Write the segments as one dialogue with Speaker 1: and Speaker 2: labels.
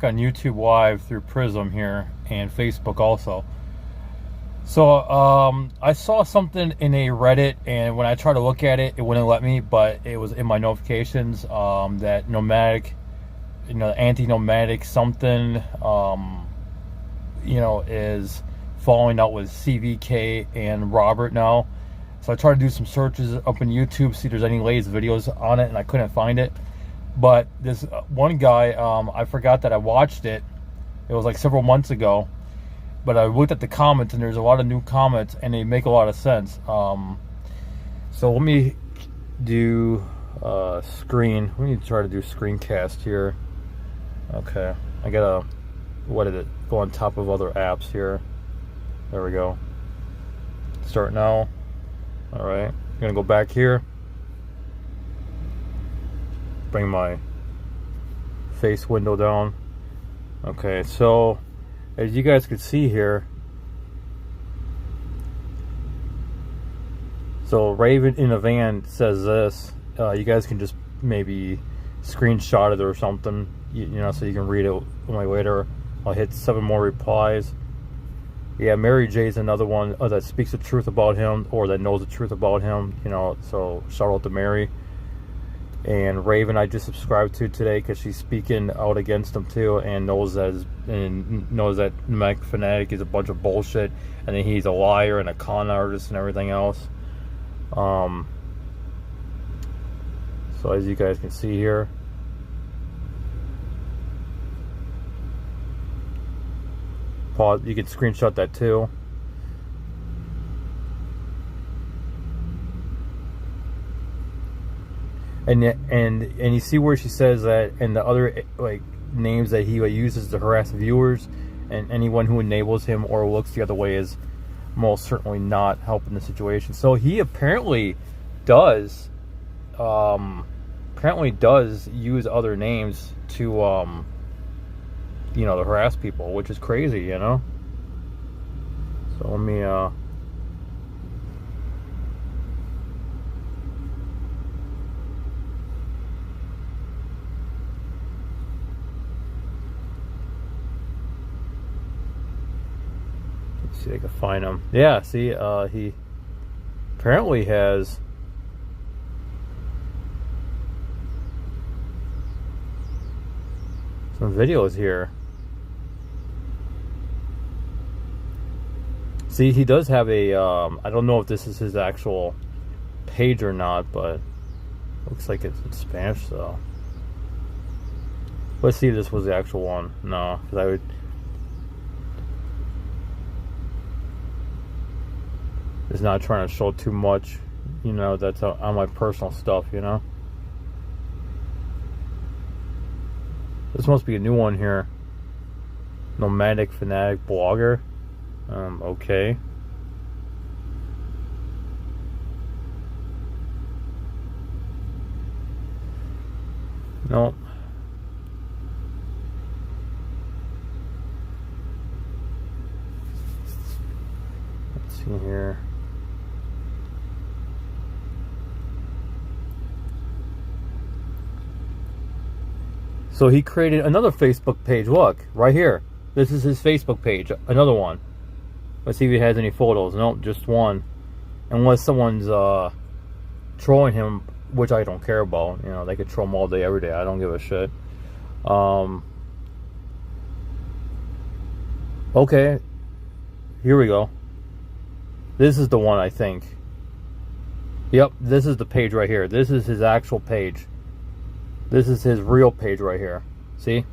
Speaker 1: on YouTube Live through Prism here and Facebook also. So I saw something in a Reddit, and when I tried to look at it, it wouldn't let me, but it was in my notifications that nomadic, anti-nomadic something, is falling out with CVK and Robert now. So I tried to do some searches up in YouTube, see if there's any latest videos on it, and I couldn't find it. But this one guy, I forgot that I watched it. It was like several months ago. But I looked at the comments, and there's a lot of new comments, and they make a lot of sense. So let me do screen. Let me try to do screencast here. Okay, I gotta, go on top of other apps here. There we go. Start now. All right, I'm gonna go back here. Bring my face window down. Okay, so as you guys can see here, so Raven in a Van says this. You guys can just maybe screenshot it or something, so you can read it later. I'll hit 7 more replies. Yeah, Mary J's another one that speaks the truth about him, or that knows the truth about him. So shout out to Mary. And Raven, I just subscribed to today because she's speaking out against him too, and knows that nomadic fanatic is a bunch of bullshit, and then he's a liar and a con artist and everything else. So as you guys can see here, pause. You can screenshot that too. And you see where she says that, and the other names that he uses to harass viewers, and anyone who enables him or looks the other way is most certainly not helping the situation. So he apparently does use other names to to harass people, which is crazy, So let me see if I can find him. Yeah, see, he apparently has some videos here. See, he does have a I don't know if this is his actual page or not, but looks like it's in Spanish, so let's see if this was the actual one. No, because I would. It's not trying to show too much, that's on my personal stuff, This must be a new one here. Nomadic fanatic blogger. Okay. Nope. Let's see here. So he created another Facebook page. Look, right here. This is his Facebook page. Another one. Let's see if he has any photos. Nope, just one. Unless someone's trolling him, which I don't care about. They could troll him all day, every day. I don't give a shit. Okay. Here we go. This is the one, I think. Yep, this is the page right here. This is his actual page. This is his real page right here. See?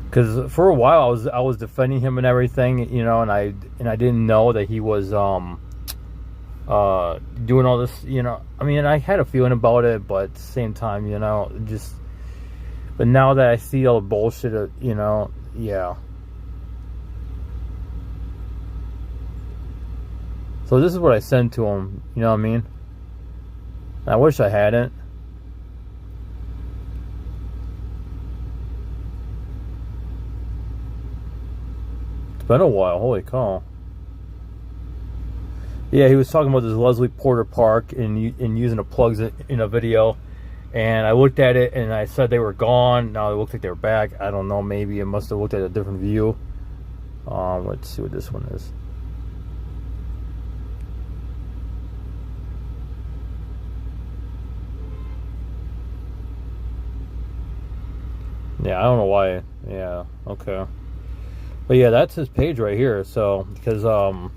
Speaker 1: Because for a while I was defending him and everything, and I didn't know that he was doing all this, I mean, I had a feeling about it, but at the same time, but now that I see all the bullshit, yeah. So this is what I sent to him, you know what I mean? I wish I hadn't. It's been a while, holy cow. Yeah, he was talking about this Leslie Porter Park and using the plugs in a video. And I looked at it and I said they were gone. Now it looks like they're back. I don't know. Maybe it must have looked at a different view. Let's see what this one is. Yeah, I don't know why. Yeah, okay. But yeah, that's his page right here. So, because I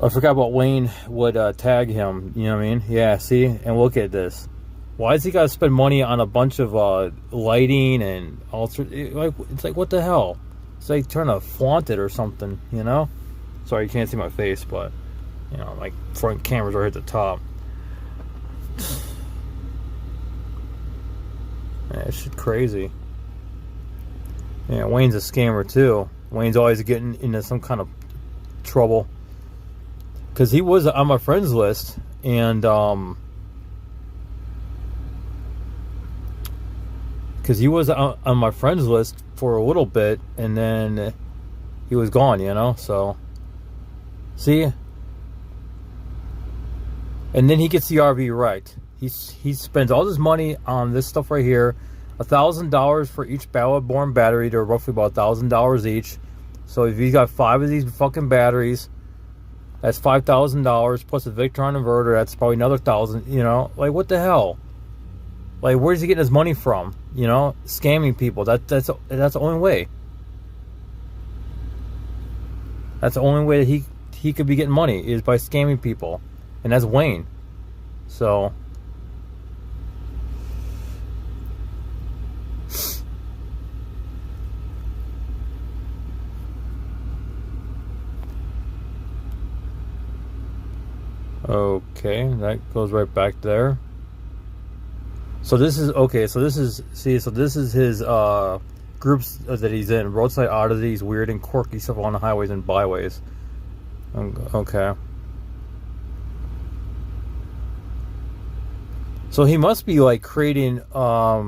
Speaker 1: forgot about Wayne would tag him. You know what I mean? Yeah, see? And look at this. Why does he got to spend money on a bunch of lighting and all sorts? It's like, what the hell? It's like trying to flaunt it or something, you know? Sorry, you can't see my face, but, you know, like front camera's right at the top. Man, it's shit crazy. Yeah, Wayne's a scammer too. Wayne's always getting into some kind of trouble. Because he was on my friends list, and because he was on my friends list for a little bit, and then he was gone, you know. So, see, and then he gets the RV right. He spends all his money on this stuff right here. $1,000 for each Ballard-born battery. They're roughly about $1,000 each. So if you got 5 of these fucking batteries, that's $5,000 plus a Victron inverter. That's probably another $1,000. You know, like what the hell? Like, where's he getting his money from? You know, scamming people. That's the only way. That's the only way that he could be getting money is by scamming people, and that's Wayne. So. Okay, that goes right back there. So this is okay. So this is So this is his groups that he's in: roadside oddities, weird and quirky stuff on the highways and byways. Okay. So he must be like creating a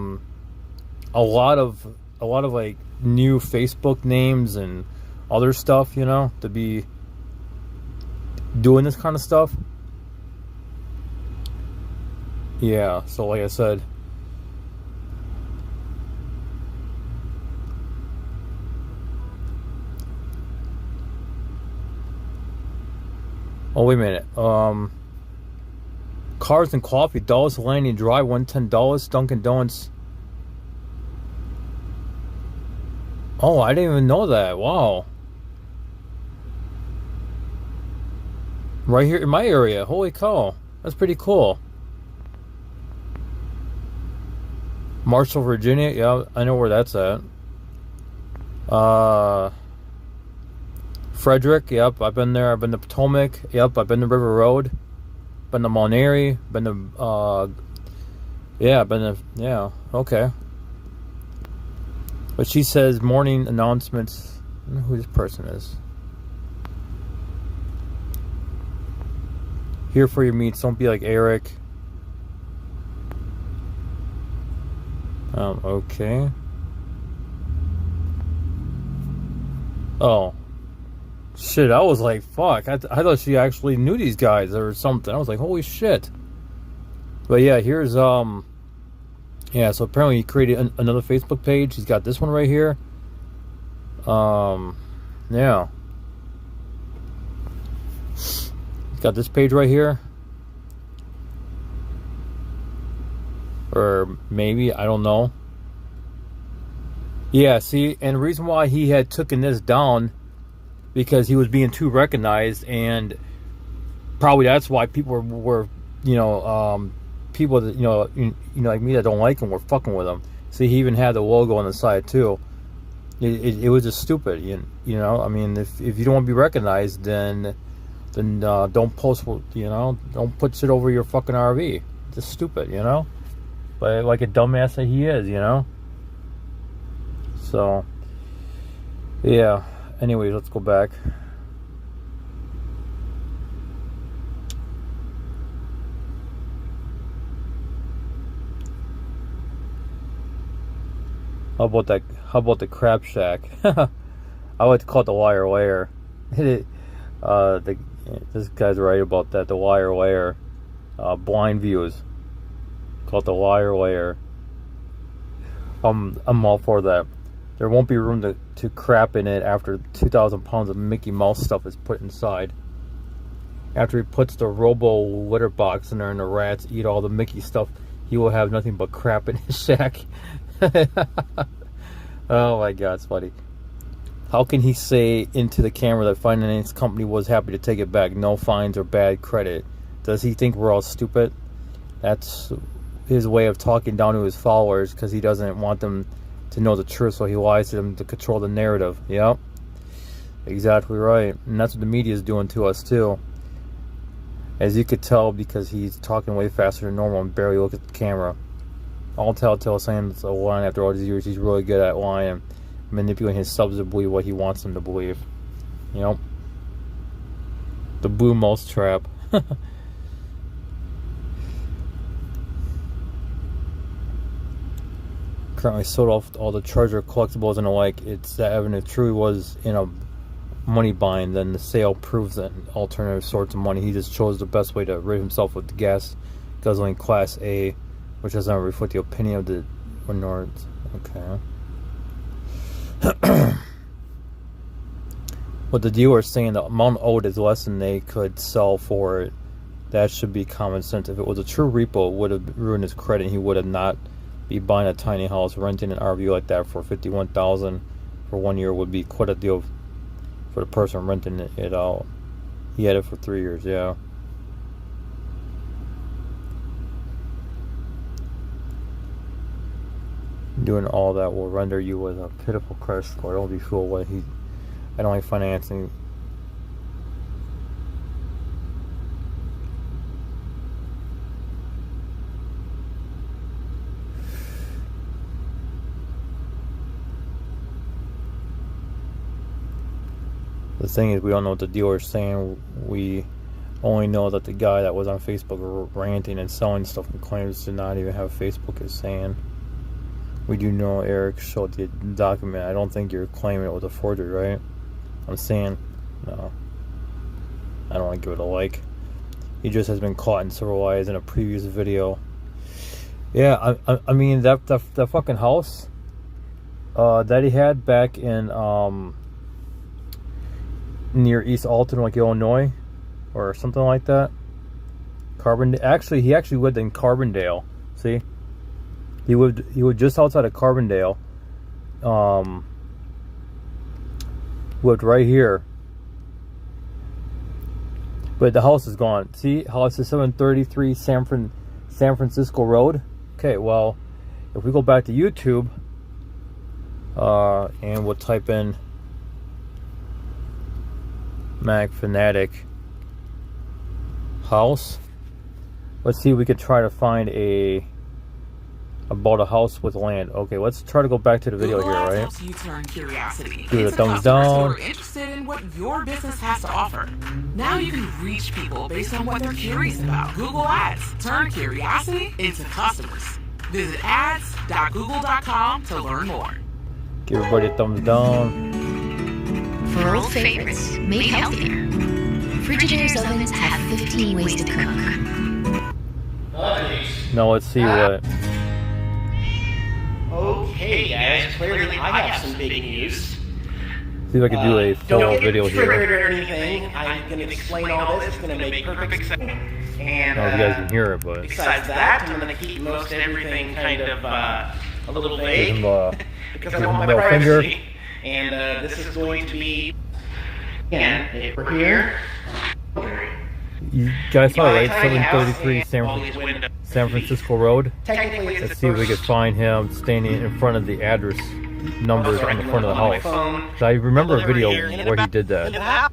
Speaker 1: lot of like new Facebook names and other stuff, you know, to be doing this kind of stuff. Yeah, so like I said, oh wait a minute, Cars and Coffee, Dulles Landing Drive, $110, Dunkin' Donuts. Oh, I didn't even know that. Wow. Right here in my area. Holy cow. That's pretty cool. Marshall, Virginia. Yeah, I know where that's at. Frederick. Yep, I've been there. I've been to Potomac. Yep, I've been to River Road. Been to Monterey. Been to, yeah, been to, yeah, okay. But she says morning announcements. I don't know who this person is. Here for your meets. Don't be like Eric. Okay. Oh. Shit, I was like, fuck. I thought she actually knew these guys or something. I was like, holy shit. But yeah, here's, yeah, so apparently he created another Facebook page. He's got this one right here. Yeah. He's got this page right here. Or maybe, I don't know. Yeah, see, and the reason why he had taken this down, because he was being too recognized, and probably that's why people were you know, people that, you know, like me that don't like him were fucking with him. See, he even had the logo on the side too. It was just stupid, you know. I mean, if you don't want to be recognized, then don't post, you know, don't put shit over your fucking RV. It's just stupid, you know. But like a dumbass that he is, you know. So, yeah. Anyways, let's go back. How about that? How about the crab shack? I like to call it the liar lair. This guy's right about that. The wire layer, blind views, called the wire layer. I'm all for that. There won't be room to crap in it after 2,000 pounds of Mickey Mouse stuff is put inside. After he puts the Robo litter box in there and the rats eat all the Mickey stuff, he will have nothing but crap in his shack. Oh my God, it's funny. How can he say into the camera that finance company was happy to take it back? No fines or bad credit. Does he think we're all stupid? That's his way of talking down to his followers because he doesn't want them to know the truth, so he lies to them to control the narrative. Yep, exactly right. And that's what the media is doing to us too. As you could tell, because he's talking way faster than normal and barely look at the camera. All telltale signs it's a lie. After all these years, he's really good at lying, manipulating his subs to believe what he wants them to believe. You know, the blue mouse trap. Currently sold off all the Charger collectibles and the like. It's that Evan, if truly was in a money bind, then the sale proves that alternative sorts of money. He just chose the best way to rid himself of the gas guzzling Class A, which does not reflect the opinion of the minorities. Okay. What the dealer is saying, the amount owed is less than they could sell for it. That should be common sense. If it was a true repo, it would have ruined his credit. He would have not be buying a tiny house. Renting an RV like that for $51,000 for 1 year would be quite a deal for the person renting it out. He had it for 3 years, yeah. Doing all that will render you with a pitiful credit score. Don't be fooled what he. I don't like financing. The thing is, we don't know what the dealer is saying. We only know that the guy that was on Facebook ranting and selling stuff and claims to not even have Facebook is saying. We do know Eric showed the document. I don't think you're claiming it was a forgery, right? I'm saying, no. I don't want to give it a like. He just has been caught in several lies in a previous video. Yeah, I mean, that fucking house that he had back in near East Alton, like Illinois, or something like that. Actually, he actually lived in Carbondale. See, he lived just outside of Carbondale. Lived right here, but the house is gone. See, house is 733 San Francisco Road. Okay, well, if we go back to YouTube, and we'll type in Mac Fanatic house. Let's see if we could try to find about a house with land. Okay, let's try to go back to the video here, right?
Speaker 2: Helps you turn curiosity
Speaker 1: do the
Speaker 2: into
Speaker 1: thumbs
Speaker 2: customers
Speaker 1: down.
Speaker 2: who are interested in what your business has to offer. Now you can reach people based on what they're curious about. Google Ads. Turn curiosity into customers. Visit ads.google.com to learn more.
Speaker 1: Give everybody a thumbs down.
Speaker 3: For old favorites, made healthier. Frigidaire ovens have 15 ways to cook.
Speaker 1: Now let's see what.
Speaker 4: Okay, guys, clearly I have some big news.
Speaker 1: See if I can do a full
Speaker 4: Don't
Speaker 1: video
Speaker 4: get triggered
Speaker 1: here.
Speaker 4: or anything. I'm going to explain all this. It's going to make perfect sense. And
Speaker 1: I don't know if you guys can hear it, but
Speaker 4: besides that, I'm going to keep most everything kind of a little
Speaker 1: give
Speaker 4: vague
Speaker 1: him
Speaker 4: because I
Speaker 1: give
Speaker 4: want
Speaker 1: him
Speaker 4: my
Speaker 1: a finger.
Speaker 4: privacy. And this is going to be, again, if we're here.
Speaker 1: You guys saw it, right?
Speaker 4: Tiny house
Speaker 1: 733
Speaker 4: and all these windows.
Speaker 1: San Francisco Road.
Speaker 4: Technically, it's
Speaker 1: Let's
Speaker 4: the
Speaker 1: see if we
Speaker 4: first
Speaker 1: can find him standing in front of the address numbers on the front of the house. So I remember a video where he did that.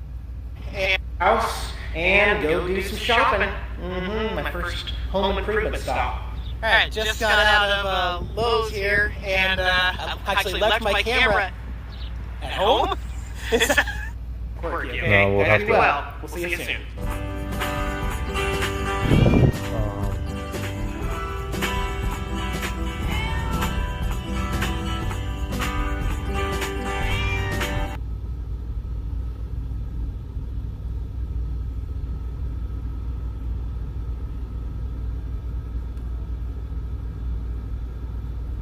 Speaker 4: House and go do some shopping. My first home improvement stop. Alright, just got out of Lowe's here, and I actually left my camera at home. Quirky, okay?
Speaker 1: No, we'll have to-
Speaker 4: Well, we'll see you soon.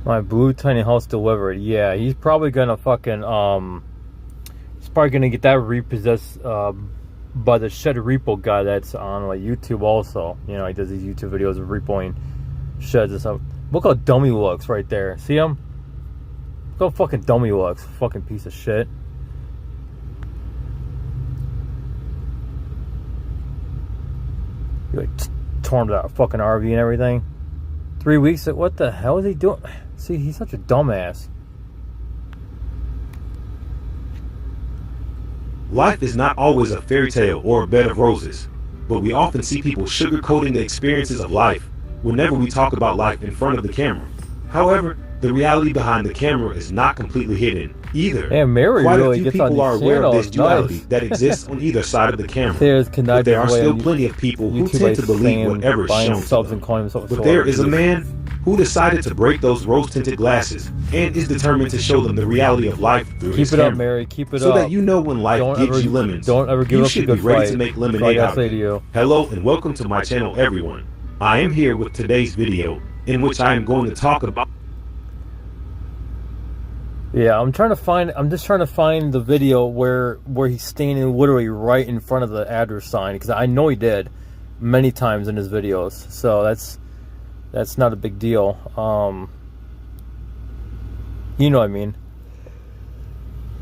Speaker 1: My blue tiny house delivered. Yeah, he's probably gonna fucking he's probably gonna get that repossessed by the shed repo guy that's on like YouTube also. You know, he does these YouTube videos of repoing sheds and stuff. Look how dumb he looks right there. See him? Look how fucking dumb he looks. Fucking piece of shit. He like torn out a fucking RV and everything. 3 weeks. What the hell is he doing? See, he's such a dumbass.
Speaker 5: Life is not always a fairy tale or a bed of roses, but we often see people sugarcoating the experiences of life whenever we talk about life in front of the camera. However, the reality behind the camera is not completely hidden either.
Speaker 1: Yeah, Mary
Speaker 5: Quite
Speaker 1: really
Speaker 5: a few
Speaker 1: gets on
Speaker 5: people are
Speaker 1: these
Speaker 5: aware of
Speaker 1: channels.
Speaker 5: this duality
Speaker 1: Nice.
Speaker 5: that exists on either side of the camera.
Speaker 1: But
Speaker 5: there are still plenty of people who tend to believe whatever is shown to them. But there is a man who decided to break those rose-tinted glasses and is determined to show them the reality of life through his
Speaker 1: Keep it up,
Speaker 5: camera.
Speaker 1: Mary. Keep it
Speaker 5: So
Speaker 1: up.
Speaker 5: that you know when life gives you lemons,
Speaker 1: don't ever give
Speaker 5: you
Speaker 1: up
Speaker 5: should
Speaker 1: a good
Speaker 5: be ready
Speaker 1: fight.
Speaker 5: to make
Speaker 1: That's what I
Speaker 5: lemonade
Speaker 1: gotta
Speaker 5: out
Speaker 1: say
Speaker 5: of
Speaker 1: to
Speaker 5: it.
Speaker 1: you.
Speaker 5: Hello and welcome to my channel, everyone. I am here with today's video, in which I am going to talk about.
Speaker 1: Yeah, I'm just trying to find the video where he's standing literally right in front of the address sign, because I know he did many times in his videos. So that's not a big deal. You know what I mean?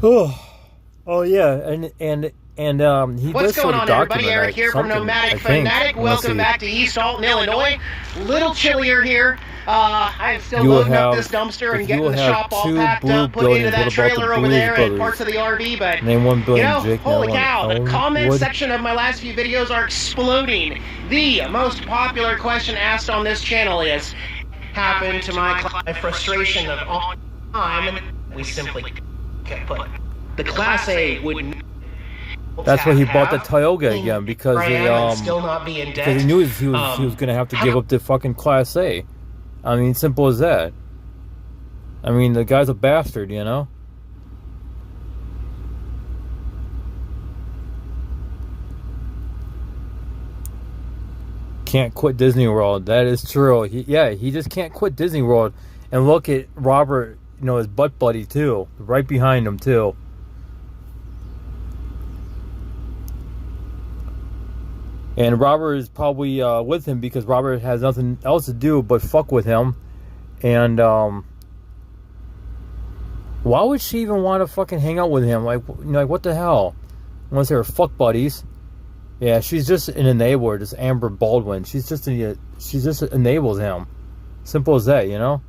Speaker 1: Oh yeah, and he
Speaker 4: What's
Speaker 1: does show
Speaker 4: going
Speaker 1: the
Speaker 4: on,
Speaker 1: document.
Speaker 4: everybody? Eric here from Nomadic Fanatic. Welcome back to East Alton, Illinois. Little chillier here. I am still loading up this dumpster and getting the shop all packed up, putting into that trailer over there and parts of the RV. But
Speaker 1: name one billion, Jake,
Speaker 4: holy cow! The comment
Speaker 1: Wood.
Speaker 4: section of my last few videos are exploding. The most popular question asked on this channel is, "Happened to my frustration of on time?" And we simply can't put the Class A would.
Speaker 1: That's why he bought the Toyota again, because
Speaker 4: still not be in debt.
Speaker 1: because he knew he was gonna have to give up the fucking Class A. I mean, simple as that. I mean, the guy's a bastard, you know. Can't quit Disney World. That is true. He just can't quit Disney World. And look at Robert, you know, his butt buddy too, right behind him too. And Robert is probably with him because Robert has nothing else to do but fuck with him. And why would she even want to fucking hang out with him? Like, you know, like what the hell? Unless they were fuck buddies. Yeah, she's just an enabler. Just Amber Baldwin. She just enables him. Simple as that, you know.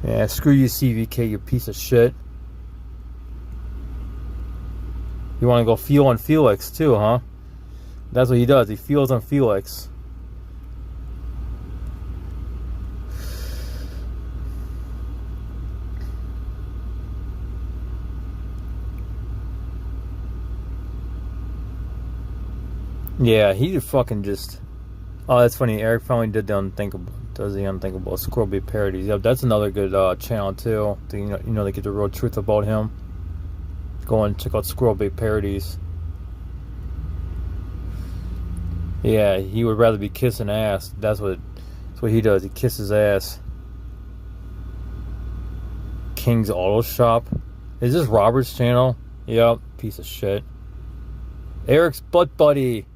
Speaker 1: Yeah, screw you, CVK, you piece of shit. You want to go feel on Felix too, huh? That's what he does. He feels on Felix. Yeah, he fucking just... Oh, that's funny. Eric finally did the unthinkable. Does the unthinkable. Squirrel Bait Parodies. Yep, that's another good channel too. You know, they get the real truth about him. Go and check out Squirrel Bait Parodies. Yeah, he would rather be kissing ass. That's what he does. He kisses ass. King's Auto Shop. Is this Robert's channel? Yep, piece of shit. Eric's butt buddy.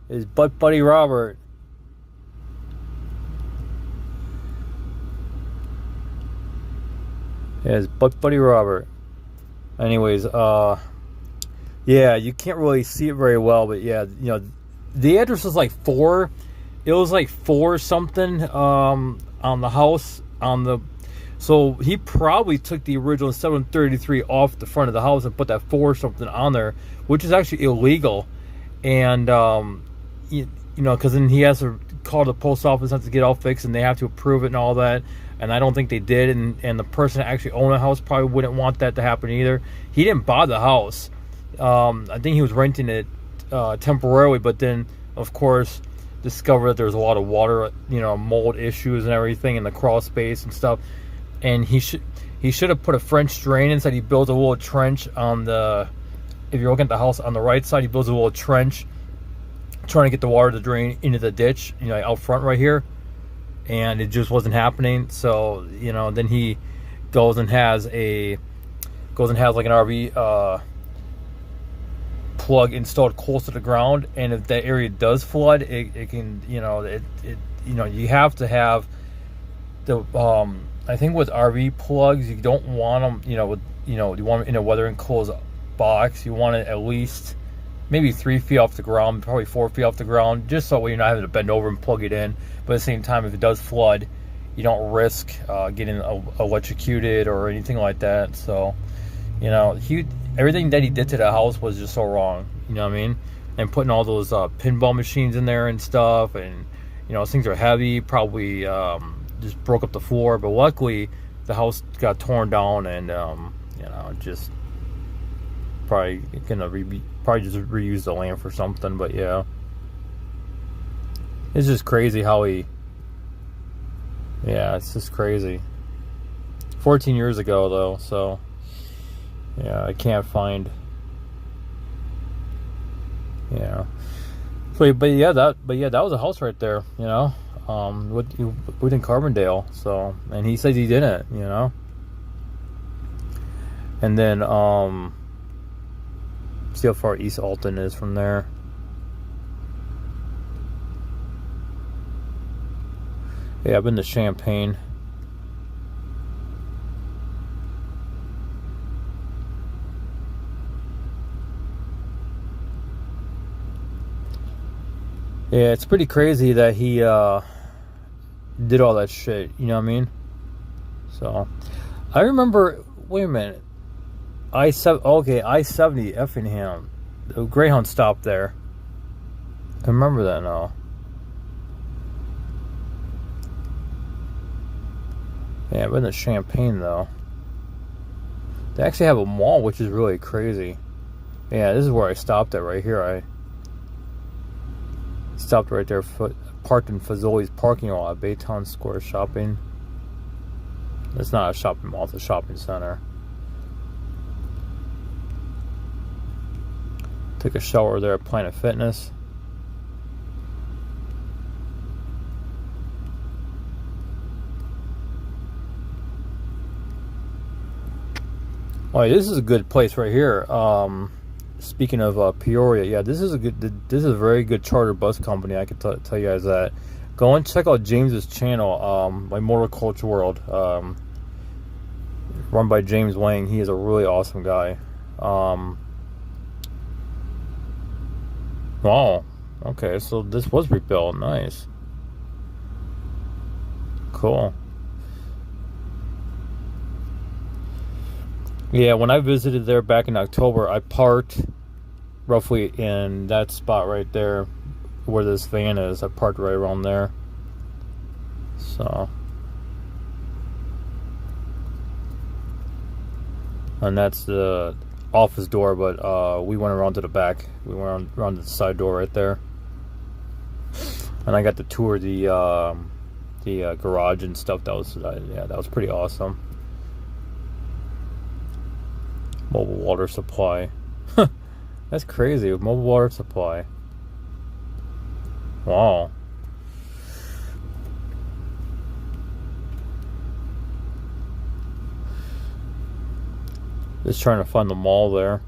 Speaker 1: His butt buddy Robert. Yeah, his butt buddy Robert. Anyways, yeah, you can't really see it very well, but yeah, you know, the address was like 4. It was like 4 something on the house so he probably took the original 733 off the front of the house and put that 4 something on there, which is actually illegal. And you know, because then he has to call the post office to get all fixed, and they have to approve it and all that. And I don't think they did, and the person that actually owned the house probably wouldn't want that to happen either. He didn't buy the house. I think he was renting it temporarily, but then, of course, discovered that there's a lot of water, you know, mold issues and everything in the crawl space and stuff. And he should have put a French drain inside. He built a little trench on the, if you're looking at the house on the right side, he builds a little trench trying to get the water to drain into the ditch, you know, out front right here, and it just wasn't happening. So, you know, then he goes and has like an RV plug installed close to the ground, and if that area does flood, it can, you know, you know, you have to have the I think with RV plugs, you don't want them, you know, you want them in a weather enclosed box. You want it at least maybe 3 feet off the ground, probably 4 feet off the ground, just so you're not having to bend over and plug it in. But at the same time, if it does flood, you don't risk getting electrocuted or anything like that. So, you know, everything that he did to the house was just so wrong. You know what I mean? And putting all those pinball machines in there and stuff, and you know, those things are heavy. Probably just broke up the floor. But luckily, the house got torn down, and you know, just probably gonna just reuse the land for something. But yeah, it's just crazy how it's just crazy. 14 years ago though, so yeah, I can't find. Yeah, but that was a house right there, you know, within Carbondale. So, and he says he didn't, you know. And then see how far East Alton is from there. Yeah, I've been to Champaign. Yeah, it's pretty crazy that he did all that shit, you know what I mean? So, I remember, wait a minute, I-70, Effingham, the Greyhound stopped there. I remember that now. Yeah, I've been to Champaign though. They actually have a mall, which is really crazy. Yeah, this is where I stopped at right here. I stopped right there, parked in Fazoli's parking lot at Baytown Square Shopping. It's not a shopping mall, it's a shopping center. Took a shower there at Planet Fitness. Oh, yeah, this is a good place right here. Speaking of Peoria, yeah, this is a very good charter bus company. I can tell you guys that. Go and check out James's channel, my Motor Culture World, run by James Wang. He is a really awesome guy. Wow. Okay, so this was rebuilt. Nice. Cool. Yeah, when I visited there back in October, I parked roughly in that spot right there where this van is. I parked right around there. So, and that's the office door, but we went around to the back. We went around to the side door right there. And I got to tour the garage and stuff. That was pretty awesome. Mobile water supply. That's crazy. Mobile water supply. Wow. Just trying to find the mall there.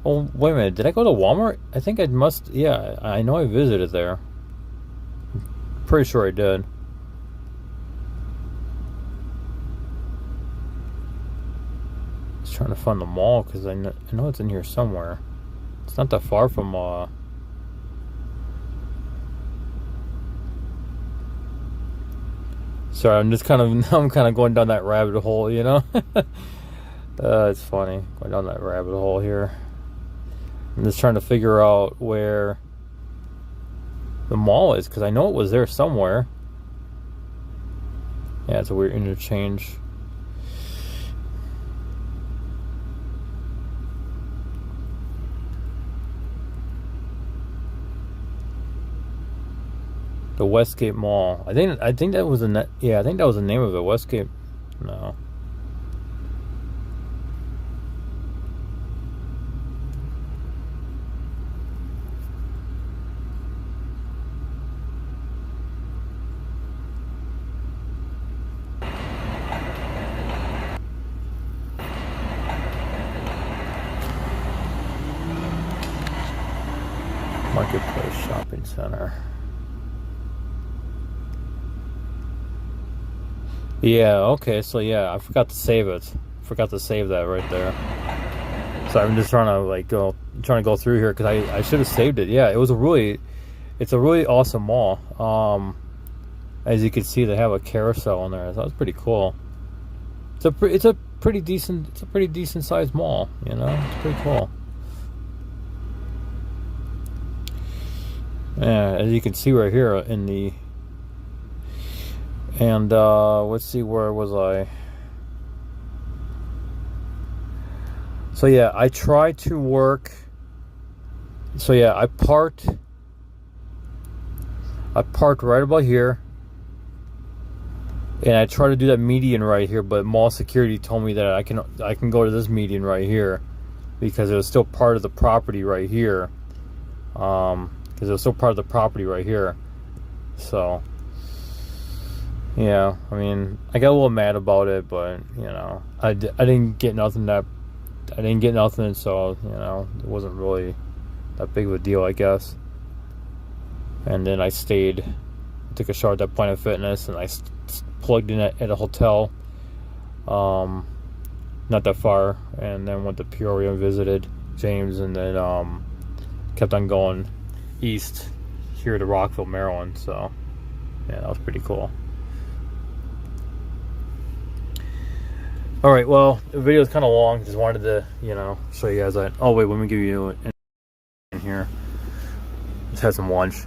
Speaker 1: Oh, wait a minute. Did I go to Walmart? I think I must. Yeah, I know I visited there. Pretty sure I did. Trying to find the mall because I know it's in here somewhere. It's not that far from sorry, I'm kind of going down that rabbit hole, you know. It's funny going down that rabbit hole here. I'm just trying to figure out where the mall is because I know it was there somewhere. Yeah, it's a weird interchange. The Westgate Mall. I think that was I think that was the name of it. Westgate. No. Marketplace Shopping Center. Yeah, okay, so yeah, I forgot to save it. Forgot to save that right there. So I'm just trying to go through here because I should have saved it. Yeah, it's a really awesome mall. As you can see, they have a carousel in there. So that's pretty cool. It's a pretty decent sized mall. You know, it's pretty cool. Yeah, as you can see right here in the. And let's see, where was I? So yeah, I tried to work. So yeah, I parked right about here. And I tried to do that median right here, but mall security told me that I can go to this median right here because it was still part of the property right here. Because it was still part of the property right here. So yeah, I mean, I got a little mad about it, but you know, I didn't get nothing, so you know, it wasn't really that big of a deal, I guess. And then I took a shower at that Planet Fitness, and I plugged in at a hotel, not that far, and then went to Peoria and visited James, and then kept on going east here to Rockville, Maryland. So yeah, that was pretty cool. All right, well, the video is kind of long. Just wanted to, you know, show you guys that. Oh wait, let me give you in here. Just had some lunch.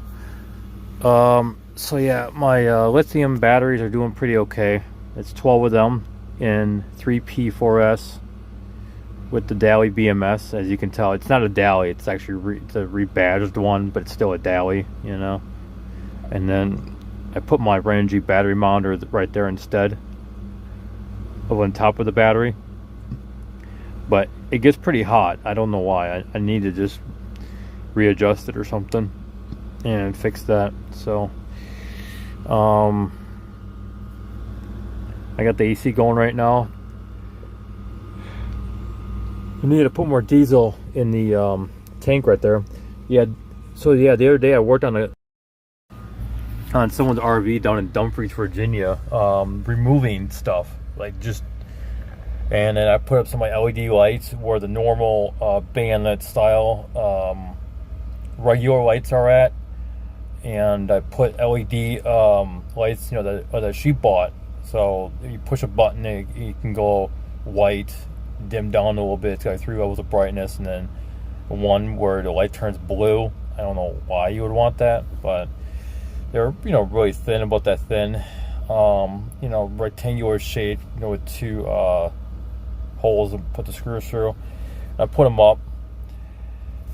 Speaker 1: So yeah, my lithium batteries are doing pretty okay. It's 12 of them in 3P4S with the Dali BMS. As you can tell, it's not a Dali. It's actually it's a rebadged one, but it's still a Dali, you know. And then I put my Renogy battery monitor right there instead of on top of the battery. But it gets pretty hot. I don't know why. I need to just readjust it or something and fix that. So I got the AC going right now. I need to put more diesel in the tank right there. Yeah, so yeah, the other day I worked on someone's RV down in Dumfries, Virginia, removing stuff, like just, and then I put up some of my LED lights where the normal bayonet style regular lights are at, and I put LED lights, you know, that she bought. So you push a button, it can go white, dim down a little bit. It's got 3 levels of brightness, and then one where the light turns blue. I don't know why you would want that, but they're, you know, really thin, about that thin. You know, rectangular shape, you know, with 2 holes and put the screws through. I put them up,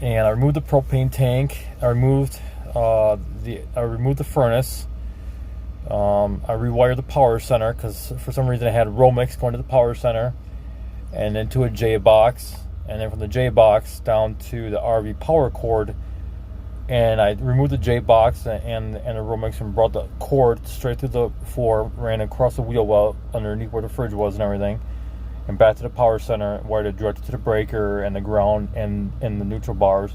Speaker 1: and I removed the propane tank. I removed the furnace. I rewired the power center because for some reason I had Romex going to the power center and then to a J box, and then from the J box down to the RV power cord. And I removed the J box and the Romex and brought the cord straight through the floor, ran across the wheel well underneath where the fridge was and everything, and back to the power center, wired it directly to the breaker and the ground and the neutral bars.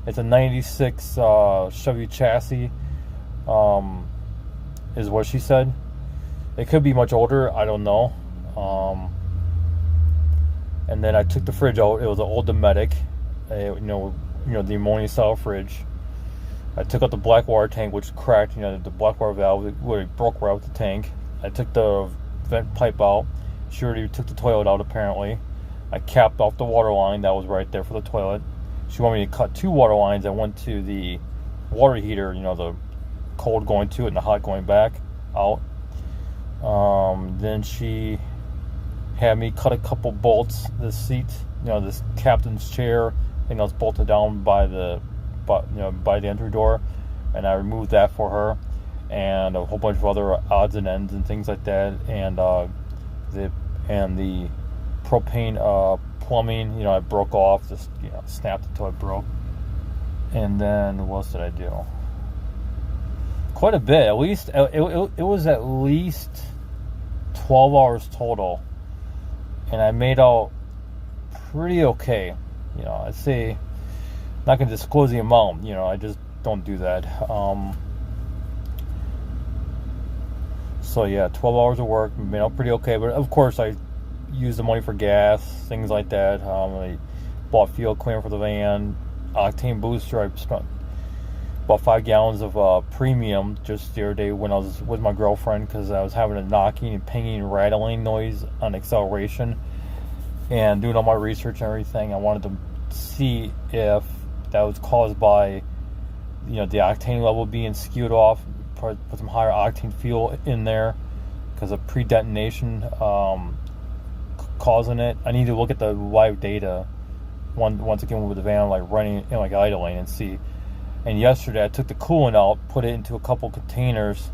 Speaker 1: It's a 96 Chevy chassis, is what she said. It could be much older, I don't know. And then I took the fridge out. It was an old nomadic, you know, the ammonia style fridge. I took out the black water tank, which cracked, you know, the black water valve where it broke right out the tank. I took the vent pipe out. She already took the toilet out, apparently. I capped off the water line that was right there for the toilet. She wanted me to cut 2 water lines that went to the water heater, you know, the cold going to it and the hot going back out. Then she had me cut a couple bolts. This seat, you know, this captain's chair thing that was bolted down by the entry door, and I removed that for her, and a whole bunch of other odds and ends and things like that, and the propane plumbing, you know, I broke off, just, you know, snapped until it broke. And then what else did I do? Quite a bit. At least it was at least 12 hours total, and I made out pretty okay. You know, I'd say, not going to disclose the amount, you know, I just don't do that. So yeah, 12 hours of work, pretty okay. But of course, I use the money for gas, things like that. I bought fuel cleaner for the van, octane booster. I spent about 5 gallons of premium just the other day when I was with my girlfriend, because I was having a knocking and pinging and rattling noise on acceleration. And doing all my research and everything, I wanted to see if that was caused by, the octane level being skewed off. Put some higher octane fuel in there because of pre-detonation causing it. I need to look at the live data once again with the van, like running and like idling, and see. And yesterday I took the coolant out, put it into a couple containers.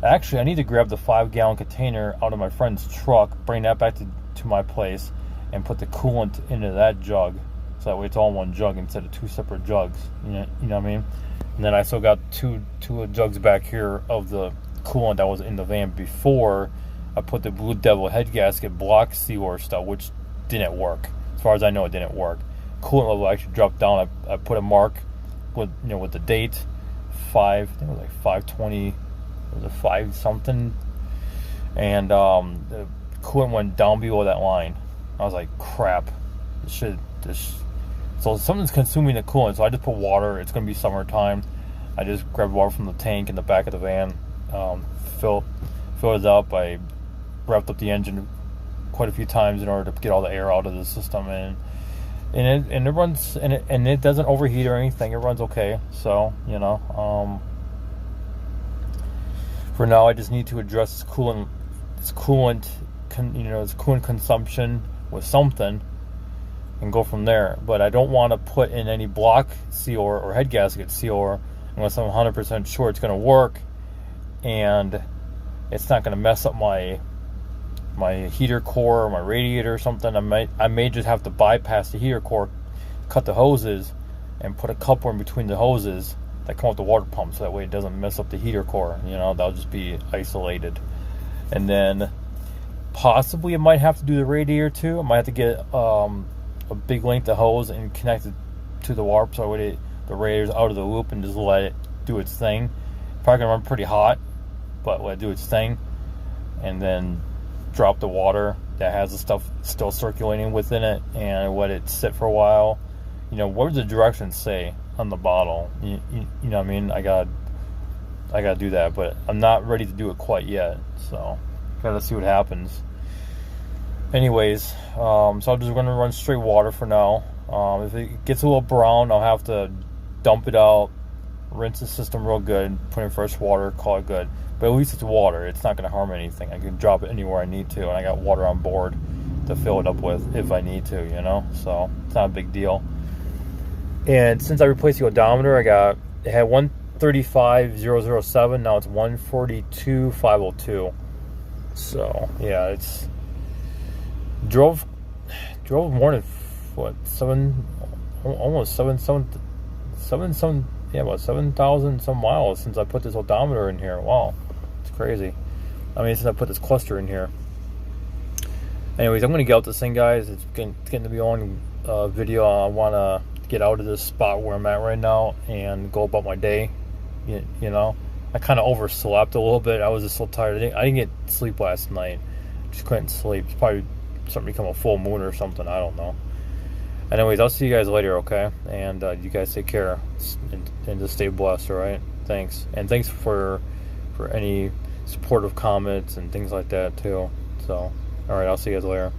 Speaker 1: Actually, I need to grab the 5-gallon container out of my friend's truck, bring that back to my place, and put the coolant into that jug, so that way it's all in one jug instead of 2 separate jugs. You know what I mean? And then I still got two jugs back here of the coolant that was in the van before I put the Blue Devil head gasket block sealer stuff, which didn't work. As far as I know, it didn't work. Coolant level actually dropped down. I put a mark with with the date 5. I think it was like 520. Was it 5 something? And the coolant went down below that line. I was like, crap. So something's consuming the coolant. So I just put water. It's going to be summertime. I just grabbed water from the tank in the back of the van, filled it up. I revved up the engine quite a few times in order to get all the air out of the system, and it runs, and it doesn't overheat or anything. It runs okay. So for now, I just need to address this coolant consumption with something, and go from there. But I don't want to put in any block sealer or head gasket sealer unless I'm 100% sure it's going to work, and it's not going to mess up my heater core or my radiator or something. I may just have to bypass the heater core, cut the hoses, and put a coupler in between the hoses that come with the water pump, so that way it doesn't mess up the heater core. That'll just be isolated. And then possibly I might have to do the radiator too. I might have to get a big length of hose and connect it to the water, so the radiator's out of the loop, and just let it do its thing. Probably gonna run pretty hot, but let it do its thing, and then drop the water that has the stuff still circulating within it, and let it sit for a while. What does the directions say on the bottle? You know what I mean? I gotta do that, but I'm not ready to do it quite yet, so gotta see what happens. Anyways, so I'm just gonna run straight water for now. If it gets a little brown, I'll have to dump it out, rinse the system real good, put in fresh water, call it good. But at least it's water. It's not going to harm anything. I can drop it anywhere I need to, and I got water on board to fill it up with if I need to, So it's not a big deal. And since I replaced the odometer, it had 135,007. Now it's 142,502. So yeah, it's drove more than almost 7,000 some miles since I put this odometer in here. Wow, it's crazy. Since I put this cluster in here. Anyways, I'm gonna get out this thing, guys. It's getting to be a long video. I want to get out of this spot where I'm at right now and go about my day. I kind of overslept a little bit. I was just so tired. I didn't get sleep last night. Just couldn't sleep. It's probably something become a full moon or something. I don't know. Anyways, I'll see you guys later, okay? And you guys take care and just stay blessed, all right? Thanks. And thanks for any supportive comments and things like that, too. So, all right, I'll see you guys later.